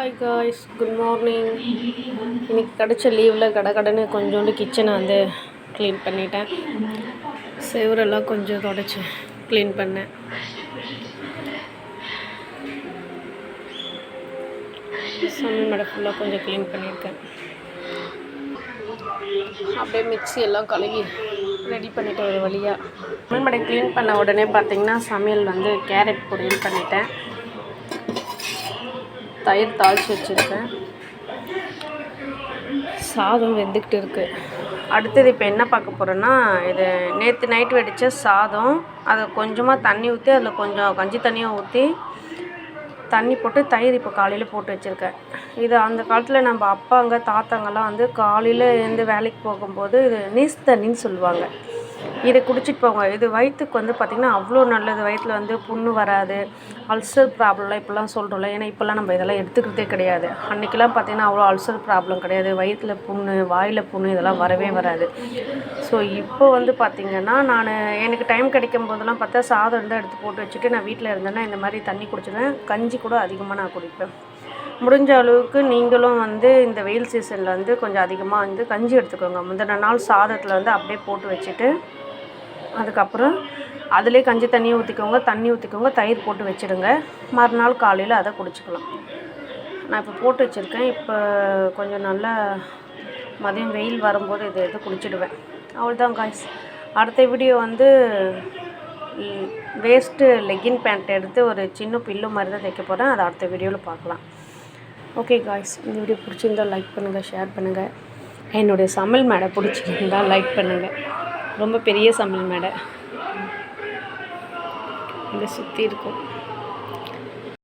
Hi guys, good morning. இன்றைக்கி கிடச்ச லீவில் கடகடன்னு கொஞ்சோண்டு கிச்சனை வந்து க்ளீன் பண்ணிட்டேன். செவரெல்லாம் கொஞ்சம் தொடச்சி க்ளீன் பண்ணேன். சமையல் மேடை ஃபுல்லாக கொஞ்சம் க்ளீன் பண்ணியிருக்கேன். அப்படியே மிக்ஸி எல்லாம் கழுவி ரெடி பண்ணிவிட்டு ஒரு வழியாக சமையல் மேடை க்ளீன் பண்ண உடனே பார்த்திங்கன்னா சமையல் வந்து கேரட் பொரியல் பண்ணிட்டேன். தயிர் தாளித்து வச்சுருக்கேன். சாதம் வெந்துக்கிட்டு இருக்குது. அடுத்தது இப்போ என்ன பார்க்க போகிறேன்னா, இது நேற்று நைட்டு வடித்த சாதம், அதை கொஞ்சமாக தண்ணி ஊற்றி அதில் கொஞ்சம் கஞ்சி தண்ணியும் ஊற்றி தண்ணி போட்டு தயிர் இப்போ காலையில் போட்டு வச்சுருக்கேன். இது அந்த காலத்தில் நம்ம அப்பாங்க தாத்தாங்கெல்லாம் வந்து காலையில் எழுந்து வேலைக்கு போகும்போது இது நீஸ் தண்ணின்னு சொல்லுவாங்க. இதை குடிச்சிட்டு போங்க. இது வயிற்றுக்கு வந்து பார்த்திங்கன்னா அவ்வளோ நல்லது. வயிற்றில் வந்து புண்ணு வராது, அல்சர் ப்ராப்ளம்லாம் இப்போல்லாம் சொல்கிறோம்ல. ஏன்னா இப்போல்லாம் நம்ம இதெல்லாம் எடுத்துக்கிறதே கிடையாது. அன்றைக்கெல்லாம் பார்த்திங்கன்னா அவ்வளோ அல்சர் ப்ராப்ளம் கிடையாது. வயிற்றில் புண்ணு, வாயில் புண்ணு இதெல்லாம் வரவே வராது. ஸோ இப்போ வந்து பார்த்திங்கன்னா எனக்கு டைம் கிடைக்கும் போதெல்லாம் பார்த்தா சாதம் இருந்தால் எடுத்து போட்டு வச்சுட்டு நான் வீட்டில் இருந்தேன்னா இந்த மாதிரி தண்ணி குடிச்சிடுவேன். கஞ்சி கூட அதிகமாக நான் குடிப்பேன். முடிஞ்ச அளவுக்கு நீங்களும் வந்து இந்த வெயில் சீசனில் வந்து கொஞ்சம் அதிகமாக வந்து கஞ்சி எடுத்துக்கோங்க. முந்தின நாள் சாதத்தில் வந்து அப்படியே போட்டு வச்சுட்டு அதுக்கப்புறம் அதிலே கஞ்சி தண்ணியை ஊற்றிக்கோங்க, தண்ணி ஊற்றிக்கோங்க, தயிர் போட்டு வச்சுடுங்க. மறுநாள் காலையில் அதை குடிச்சிக்கலாம். நான் இப்போ போட்டு வச்சுருக்கேன். இப்போ கொஞ்சம் நல்லா மதியம் வெயில் வரும்போது இதை குடிச்சிடுவேன். அவ்வளோதான் காய்ஸ். அடுத்த வீடியோ வந்து வேஸ்ட்டு லெக்கின் பேண்ட் எடுத்து ஒரு சின்ன பில்லு மாதிரி தான் தைக்க போகிறேன். அதை அடுத்த வீடியோவில் பார்க்கலாம். ஓகே காய்ஸ், இந்த வீடியோ பிடிச்சிருந்தால் லைக் பண்ணுங்கள், ஷேர் பண்ணுங்கள். என்னுடைய சமையல் மேடை பிடிச்சிருந்தால் லைக் பண்ணுங்கள். ரொம்ப பெரிய சமையல் மேடை இங்கே சுற்றி இருக்கும்.